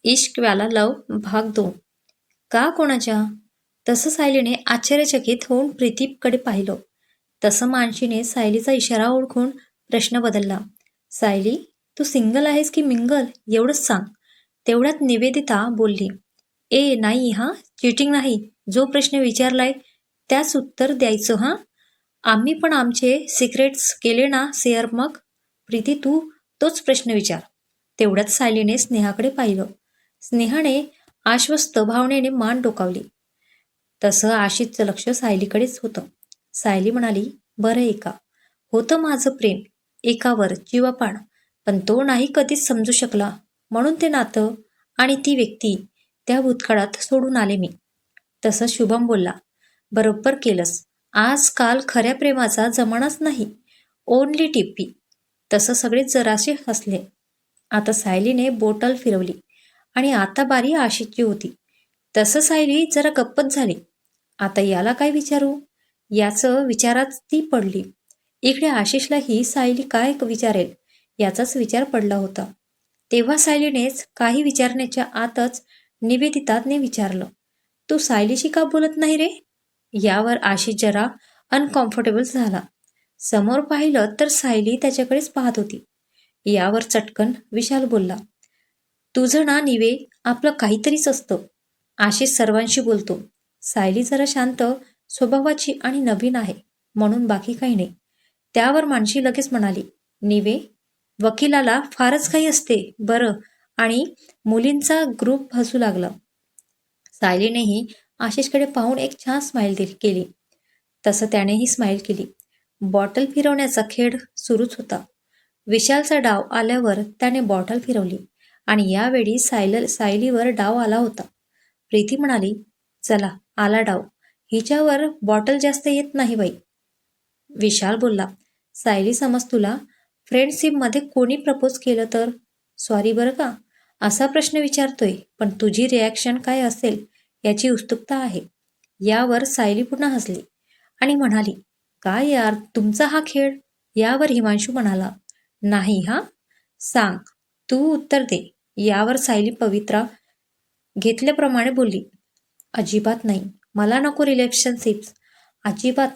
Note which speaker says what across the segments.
Speaker 1: इश्क वाला लव भाग 2. का कोणाच्या? तसं सायलीने आश्चर्यचकित होऊन प्रीतीकडे पाहिलं. तसं मानशीने सायलीचा इशारा ओळखून प्रश्न बदलला. सायली, तू सिंगल आहेस की मिंगल एवढंच सांग. तेवढ्यात निवेदिता बोलली. नाही हा, चिटिंग नाही. जो प्रश्न विचारलाय त्याच उत्तर द्यायचं हा. आम्ही पण आमचे सिक्रेट्स केले ना शेअर मग. प्रीती तू तोच प्रश्न विचार. तेवढ्यात सायलीने स्नेहाकडे पाहिलं. स्नेहाने आश्वस्त भावनेने मान डोकावली. तसं आशिषचं लक्ष सायलीकडेच होतं. सायली म्हणाली, बरं एका होतं माझं प्रेम एकावर जीवापाड, पण तो नाही कधीच समजू शकला. म्हणून ते नातं आणि ती व्यक्ती त्या भूतकाळात सोडून आले मी. तसं शुभम बोलला, बरोबर केलंस. आजकाल खऱ्या प्रेमाचा जमानाच नाही, ओनली टिप्पी. तसं सगळेच जरासे हसले. आता सायलीने बोटल फिरवली आणि आता बारी आशिषची होती. तसं सायली जरा गप्पच झाली. आता याला काय विचारू याचं विचारात ती पडली. इकडे आशिषलाही सायली काय विचारेल याचाच विचार पडला होता. तेव्हा सायलीनेच काही विचारण्याच्या आतच निवेदिताने विचारलं, तू सायलीशी का बोलत नाही रे? यावर आशिष जरा अनकम्फर्टेबल झाला. समोर पाहिलं तर सायली त्याच्याकडेच पाहत होती. यावर चटकन विशाल बोलला, तुझं ना निवे आपलं काहीतरीच असतं. आशिष सर्वांशी बोलतो. सायली जरा शांत स्वभावाची आणि नवीन आहे म्हणून बाकी काही नाही. त्यावर मानशी लगेच म्हणाली, निवे वकिलाला फारच काही असते बरं. आणि मुलींचा ग्रुप हसू लागला. सायलीनेही आशिषकडे पाहून एक छान स्माईल केली. तसं त्यानेही स्माईल केली. बॉटल फिरवण्याचा खेळ सुरूच होता. विशालचा डाव आल्यावर त्याने बॉटल फिरवली आणि यावेळी सायलीवर डाव आला होता. प्रीती म्हणाली, चला आला डाव. हिच्यावर बॉटल जास्त येत नाही बाई. विशाल बोलला, सायली समज तुला फ्रेंडशिपमध्ये कोणी प्रपोज केलं तर? सॉरी बरं का, असा प्रश्न विचारतोय, पण तुझी रिॲक्शन काय असेल याची उत्सुकता आहे. यावर सायली पुन्हा हसली आणि म्हणाली, काय यार तुमचा हा खेळ? यावर हिमांशू म्हणाला, नाही हा, सांग तू उत्तर दे. यावर सायली पवित्रा घेतल्याप्रमाणे बोलली, अजिबात नाही, मला नको रिलेशनशिप्स. अजिबात.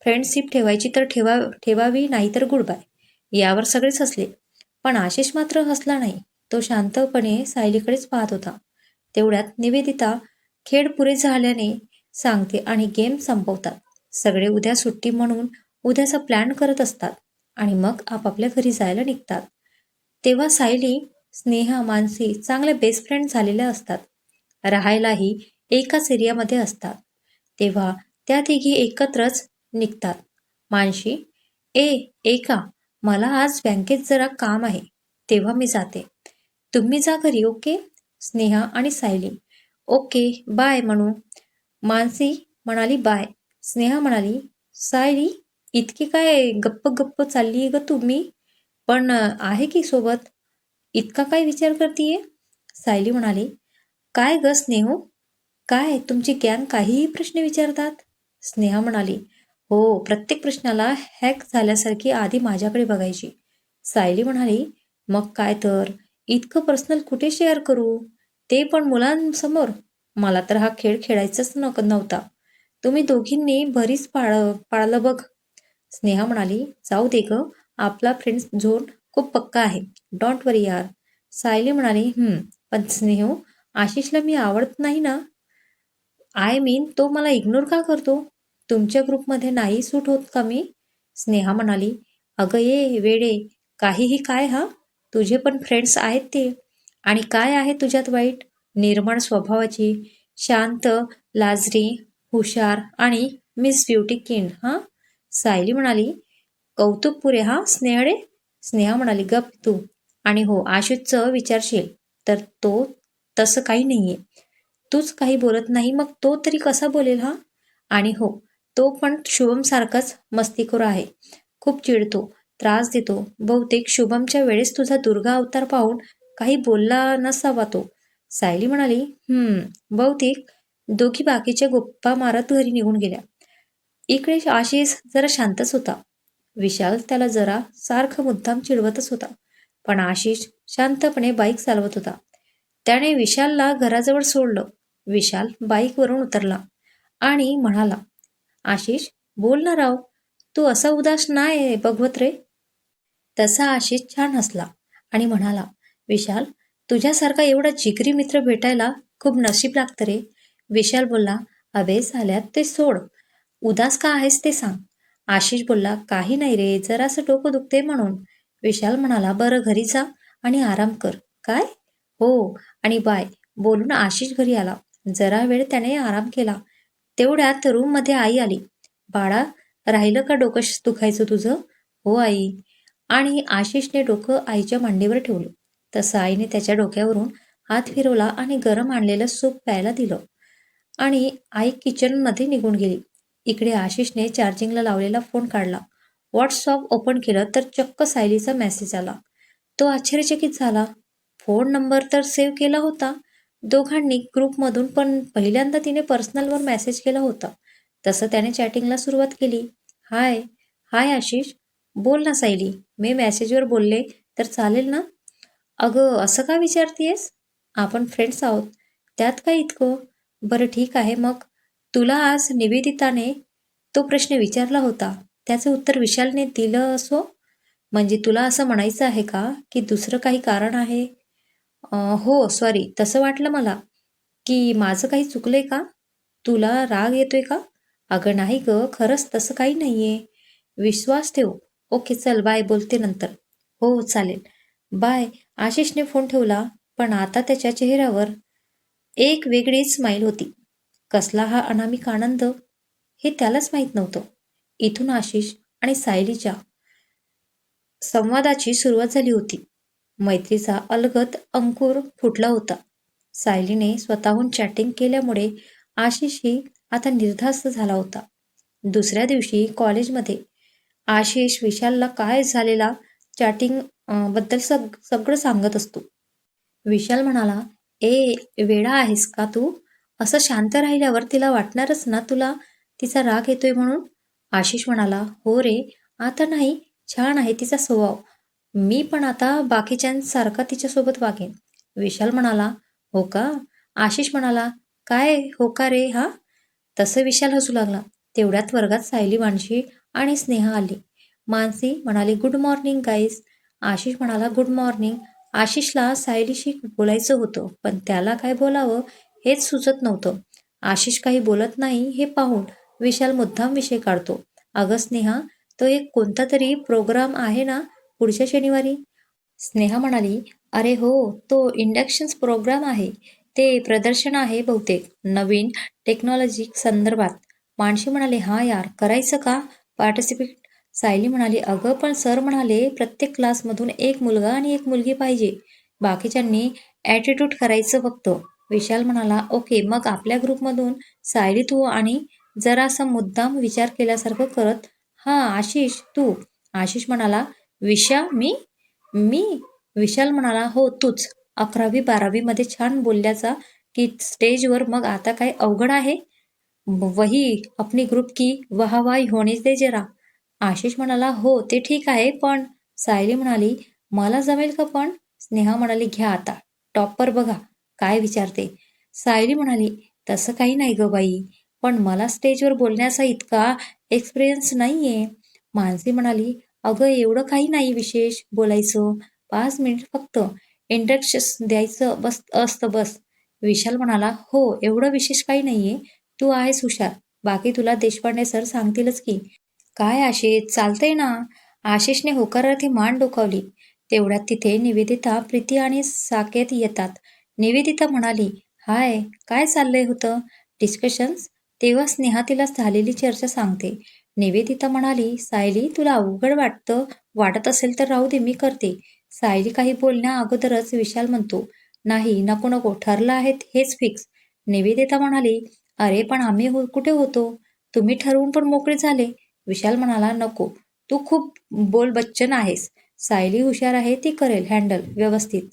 Speaker 1: फ्रेंडशिप ठेवायची तर ठेवावी, नाही तर गुड बाय. यावर सगळेच हसले, पण आशिष मात्र हसला नाही. तो शांतपणे सायलीकडेच पाहत होता. तेवढ्यात निवेदिता खेळ पुरे झाल्याने सांगते आणि गेम संपवतात. सगळे उद्या सुट्टी म्हणून उद्याचा प्लॅन करत असतात आणि मग आपापल्या घरी जायला निघतात. तेव्हा सायली, स्नेहा, मानसी चांगल्या बेस्ट फ्रेंड झालेल्या असतात. राहायलाही एकाच एरियामध्ये असतात. तेव्हा त्या तिघी एकत्रच निघतात. मानशी, एका मला आज बँकेत जरा काम आहे, तेव्हा मी जाते. तुम्ही जा घरी, ओके? स्नेहा आणि सायली, ओके बाय म्हणू. मानसी म्हणाली बाय. स्नेहा म्हणाली, सायली इतकी काय गप्प गप्प चालली ग तुम्ही? पण आहे की सोबत, इतका काय विचार करतीये? सायली म्हणाली, काय ग स्नेहो, काय तुमची गँग काहीही प्रश्न विचारतात? स्नेहा म्हणाली, हो, प्रत्येक प्रश्नाला हॅक झाल्यासारखी आधी माझ्याकडे बघायची. सायली म्हणाली, मग काय तर, इतकं पर्सनल कुठे शेअर करू, ते पण मुलांसमोर? मला तर हा खेळ खेळायचाच नव्हता. तुम्ही दोघींनी भरीच पाळलं बघ. स्नेहा म्हणाली, जाऊ दे ग, आपला फ्रेंड झोन खूप पक्का आहे, डोंट वरी यार. सायली म्हणाली, पण स्नेहो, आशिषला मी आवडत नाही ना. आय मीन तो मला इग्नोर का करतो? तुमच्या ग्रुपमध्ये नाही सूट होत का मी? स्नेहा म्हणाली, अगं ये वेडे, काहीही काय हा, तुझे पण फ्रेंड्स आहेत ते. आणि काय आहे तुझ्यात वाईट? निर्मळ स्वभावाची, शांत, लाजरी, हुशार आणि मिस ब्युटी किंड हा. सायली म्हणाली, कौतुक पुरे हा स्नेहडे. स्नेहा म्हणाली, गप तू. आणि हो, आशिषचं विचारशील तर तो तसं काही नाहीये. तूच काही बोलत नाही, मग तो तरी कसा बोलेल हा? आणि हो, तो पण शुभम सारखाच मस्तीखोर आहे. खूप चिडतो, त्रास देतो. बहुतेक शुभमच्या वेळेस तुझा दुर्गा अवतार पाहून काही बोलला नसावा तो. सायली म्हणाली, बहुतेक. दोघी बाकीच्या गप्पा मारत घरी निघून गेल्या. इकडे आशिष जरा शांतच होता. विशाल त्याला जरा सारखं मुद्दाम चिडवतच होता. पण आशिष शांतपणे बाईक चालवत होता. त्याने विशालला घराजवळ सोडलं. विशाल बाईकवरून उतरला आणि म्हणाला, आशिष, बोल ना राव, तू असा उदास नाही बघवत रे. तसा आशिष छान हसला आणि म्हणाला, विशाल, तुझ्यासारखा एवढा जिगरी मित्र भेटायला खूप नशीब लागतं रे. विशाल बोलला, अबे साल्यात ते सोड, उदास का आहेस ते सांग. आशिष बोलला, काही नाही रे, जरासं डोकं दुखते म्हणून. विशाल म्हणाला, बरं घरी जा आणि आराम कर. काय? हो आणि बाय बोलून आशिष घरी आला. जरा वेळ त्याने आराम केला. तेवढ्यात रूममध्ये आई आली. बाळा, राहिलं का डोकं दुखायचं तुझं? हो आई. आणि आशिषने डोकं आईच्या मांडीवर ठेवलं. तसं आईने त्याच्या डोक्यावरून हात फिरवला आणि गरम आणलेलं सूप प्यायला दिलं. आणि आई किचनमध्ये निघून गेली. इकडे आशिषने चार्जिंगला लावलेला फोन काढला. व्हॉट्सअप ओपन केलं तर चक्क सायलीचा मेसेज आला. तो आश्चर्यचकित झाला. फोन नंबर तर सेव्ह केला होता दोघांनी ग्रुपमधून, पण पहिल्यांदा तिने पर्सनलवर मेसेज केला होता. तसं त्याने चॅटिंगला सुरुवात केली. हाय हाय आशिष, बोल ना सायली, मी मेसेजवर बोलले तर चालेल ना? अगं असं का विचारतीयस? आपण फ्रेंड्स आहोत, त्यात काय इतकं? बरं ठीक आहे मग. तुला आज निवेदिताने तो प्रश्न विचारला होता, त्याचं उत्तर विशालने दिलं असो? म्हणजे तुला असं म्हणायचं आहे का की दुसरं काही कारण आहे? हो सॉरी, तसं वाटलं मला की माझं काही चुकलंय का? तुला राग येतोय का? अगं नाही ग, खरंच तसं काही नाहीये. विश्वास ठेव. ओके चल बाय, बोलते नंतर. हो चालेल, बाय. आशिषने फोन ठेवला, पण आता त्याच्या चेहऱ्यावर एक वेगळीच स्माईल होती. कसला हा अनामिक आनंद, हे त्यालाच माहीत नव्हतं. इथून आशिष आणि सायलीच्या संवादाची सुरुवात झाली होती. मैत्रीचा अलगद अंकुर फुटला होता. सायलीने स्वतःहून चॅटिंग केल्यामुळे आशिषही आता निर्धास्त झाला होता. दुसऱ्या दिवशी कॉलेजमध्ये आशिष विशालला काय झालेला चॅटिंग बद्दल सगळं सांगत असतो. विशाल म्हणाला, ए वेडा आहेस का तू? असं शांत राहिल्यावर तिला वाटणारच ना तुला तिचा राग येतोय म्हणून. आशिष म्हणाला, हो रे, आता नाही, छान आहे तिचा स्वभाव. मी पण आता बाकीच्यांसारखा तिच्यासोबत वागेन. विशाल म्हणाला, हो का? आशिष म्हणाला, काय हो का रे हा? तसं विशाल हसू लागला. तेवढ्यात वर्गात सायली, मानसी आणि स्नेहा आली. मानसी म्हणाली, गुड मॉर्निंग गाईज. आशिष म्हणाला, गुड मॉर्निंग. आशिषला सायलीशी बोलायचं होतं, पण त्याला काय बोलावं हेच सुचत नव्हतं. आशिष काही बोलत नाही हे पाहून विशाल मुद्दाम विषय काढतो. अगं स्नेहा, तो एक कोणता तरी प्रोग्राम आहे ना पुढच्या शनिवारी? स्नेहा म्हणाली, अरे हो, तो इंडक्शन्स प्रोग्राम आहे. ते प्रदर्शन आहे बहुतेक नवीन टेक्नॉलॉजी संदर्भात. मानशी म्हणाले, हा यार, करायचं का पार्टिसिपेट? सायली म्हणाली, अगं पण सर म्हणाले प्रत्येक क्लासमधून एक मुलगा आणि एक मुलगी पाहिजे, बाकीच्यांनी ॲटिट्यूड करायचं फक्त. विशाल म्हणाला, ओके, मग आपल्या ग्रुपमधून सायली तू आणि जरासा मुद्दाम विचार केल्यासारखं करत, हा आशिष तू. आशिष म्हणाला, मी मी विशाल म्हणाला, हो तूच. 11वी-12वी मध्ये छान बोलल्याचा की स्टेजवर, मग आता काय अवघड आहे? वही अपनी ग्रुप की वाहवाही होने दे जरा. आशिष म्हणाला, हो ते ठीक आहे, पण. सायली म्हणाली, मला जमेल का पण? स्नेहा म्हणाली, घ्या आता, टॉपर बघा काय विचारते. सायली म्हणाली, तसं काही नाही ग बाई, पण मला स्टेजवर बोलण्याचा इतका एक्सपिरियन्स नाहीये. मानसी म्हणाली, अगं एवढं काही नाही विशेष बोलायचं, 5 मिनिट फक्त इंट्रोडक्शन द्यायचं बस असतं बस. विशाल म्हणाला, हो एवढं विशेष काही नाहीये, तू आहेस हुशार, बाकी तुला देशपांडे सर सांगतीलच की. काय आशिष, चालतंय ना. आशिषने होकारार्थी मान डोकावली. तेवढ्यात तिथे निवेदिता, प्रीती आणि साकेत येतात. निवेदिता म्हणाली, हाय, काय चाललंय होतं? डिस्कशन्स? तेव्हा स्नेहा तिला झालेली चर्चा सांगते. निवेदिता म्हणाली, सायली, तुला अवघड वाटत असेल तर राहू दे, मी करते. सायली काही बोलण्या अगोदरच विशाल म्हणतो, नाही, नको नको, ठरलं आहे हेच फिक्स. निवेदिता म्हणाली, अरे पण आम्ही कुठे होतो? तुम्ही ठरवून पण मोकळे झाले. विशाल म्हणाला, नको, तू खूप बोलबच्चन आहेस. सायली हुशार आहे, ती करेल हँडल व्यवस्थित.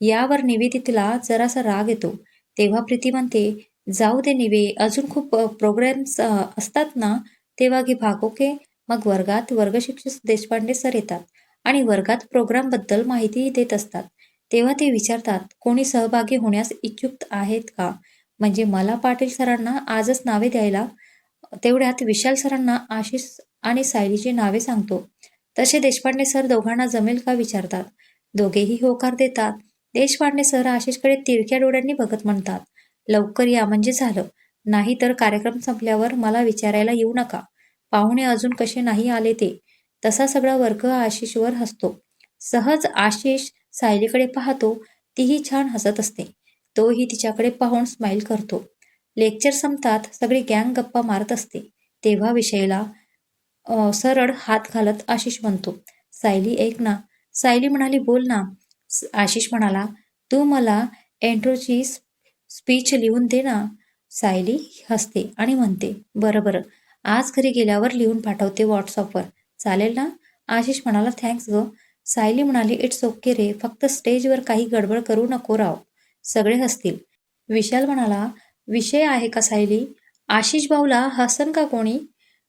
Speaker 1: यावर निवेदितेला जरासा राग येतो. तेव्हा प्रीती म्हणते, जाऊ दे निवे, अजून खूप प्रोग्राम्स असतात ना, तेव्हा घे भाग, ओके. मग वर्गात वर्गशिक्षक देशपांडे सर येतात आणि वर्गात प्रोग्रामबद्दल माहिती देत असतात. तेव्हा ते विचारतात, कोणी सहभागी होण्यास इच्छुक आहेत का? म्हणजे मला पाटील सरांना आजच नावे द्यायला. तेवढ्यात विशाल सरांना आशिष आणि सायलीची नावे सांगतो. तसे देशपांडे सर दोघांना जमेल का विचारतात. दोघेही होकार देतात. देशपांडे सर आशिषकडे तिरक्या डोळ्यांनी बघत म्हणतात, लवकर या म्हणजे झालं. नाही तर कार्यक्रम संपल्यावर मला विचारायला येऊ नका. पाहुणे अजून कसे नाही आले ते. तसा सगळा वर्ग आशिषवर हसतो. सहज आशिष सायलीकडे पाहतो. तीही छान हसत असते. तोही तिच्याकडे पाहून स्माईल करतो. लेक्चर संपतात. सगळी गँग गप्पा मारत असते. तेव्हा विषयला सरळ हात घालत आशिष म्हणतो, सायली ऐक ना. सायली म्हणाली, बोल ना. आशिष म्हणाला, तू मला एंट्रोची स्पीच लिहून दे ना. सायली हसते आणि म्हणते, बरं बरं, आज घरी गेल्यावर लिहून पाठवते व्हॉट्सअपवर. चालेल ना? आशिष म्हणाला, थँक्स ग. सायली म्हणाली, इट्स ओके रे, फक्त स्टेजवर काही गडबड करू नको राव. सगळे हसतील. विशाल म्हणाला, विषय आहे का सायली? आशिष भाऊला हसन का कोणी?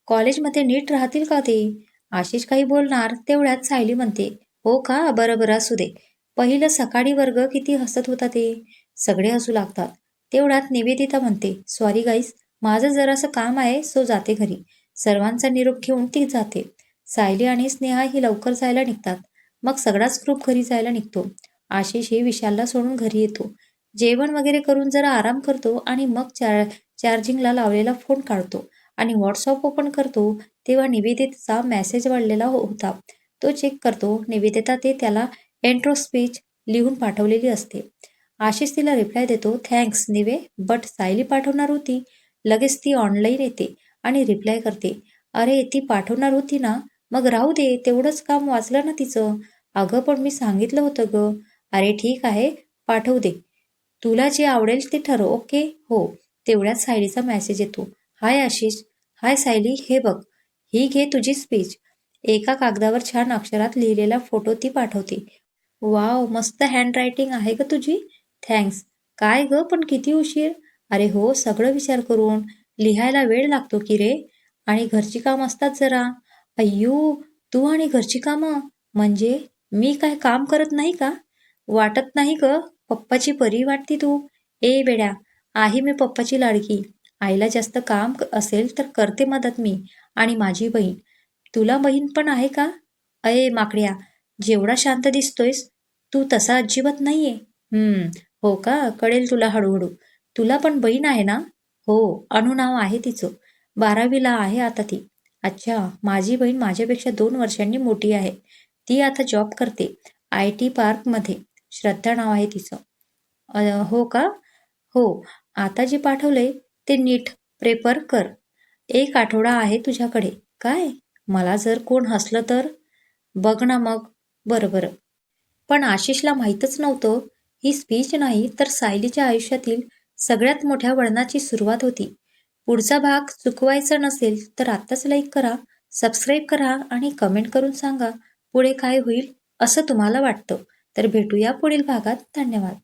Speaker 1: कॉलेजमध्ये नीट राहतील का ते? आशिष काही बोलणार तेवढ्यात सायली म्हणते, हो का, बरं बरं असू दे. पहिलं सकाळी वर्ग किती हसत होता ते. सगळे हसू लागतात. तेवढ्यात निवेदिता म्हणते, सॉरी गाईस, माझं जरासं काम आहे, सो जाते घरी. सर्वांचा निरोप घेऊन ती जाते. सायली आणि स्नेहा ही लवकर जायला निघतात. मग सगळाच ग्रुप घरी जायला निघतो. आशिष ही विशालला सोडून घरी येतो. जेवण वगैरे करून जरा आराम करतो आणि मग चार्जिंगला लावलेला फोन काढतो आणि व्हॉट्सअप ओपन करतो. तेव्हा निवेदितेचा मेसेज वाढलेला होता. तो चेक करतो. निवेदिता ते त्याला एंट्रो स्पीच लिहून पाठवलेली असते. आशिष तिला रिप्लाय देतो, थँक्स निवे, बट सायली पाठवणार होती. लगेच ती ऑनलाईन येते आणि रिप्लाय करते, अरे ती पाठवणार होती ना, मग राहू दे, तेवढंच काम वाचलं ना तिचं. अगं पण मी सांगितलं होतं ग. अरे ठीक आहे, पाठवू दे. तुला जे आवडेल ते ठरव, ओके? हो. तेवढ्यात सायलीचा मेसेज येतो, हाय आशिष. हाय सायली, हे बघ. ही घे तुझी स्पीच. एका कागदावर छान अक्षरात लिहिलेला फोटो ती पाठवते. वाव, मस्त हँडरायटिंग आहे ग तुझी. थँक्स. काय ग पण किती उशीर? अरे हो, सगळं विचार करून. लिहायला वेळ लागतो की रे. आणि घरची काम असतात जरा. अय्यो, तू आणि घरची कामं? म्हणजे मी काय काम करत नाही का? वाटत नाही ग. पप्पाची परी वाटती तू. ए बेड्या, आहे मी पप्पाची लाडकी. आईला जास्त काम असेल तर करते मदत मी आणि माझी बहीण. तुला बहीण पण आहे का? अये माकड्या, जेवढा शांत दिसतोयस तू तसा अजिबात नाहीये. हो का, कळेल तुला हळूहळू. तुला पण बहीण आहे ना? हो, अनु नाव आहे तिचं. 12वीला आहे आता ती. अच्छा, माझी बहीण माझ्यापेक्षा 2 वर्षांनी मोठी आहे. ती आता जॉब करते IT पार्कमध्ये. श्रद्धा नाव आहे तिचं. हो का? हो. आता जे पाठवलंय ते नीट प्रेपर कर. 1 आठवडा आहे तुझ्याकडे. काय? मला जर कोण हसलं तर? बघ ना मग. बरं बरं. पण आशिषला माहीतच नव्हतं, ही स्पीच नाही तर सायलीच्या आयुष्यातील सगळ्यात मोठ्या वळणाची सुरुवात होती. पुढचा भाग चुकवायचा नसेल तर आत्ताच लाईक करा, सबस्क्राईब करा आणि कमेंट करून सांगा पुढे काय होईल असं तुम्हाला वाटतं. तर भेटूया पुढील भागात. धन्यवाद.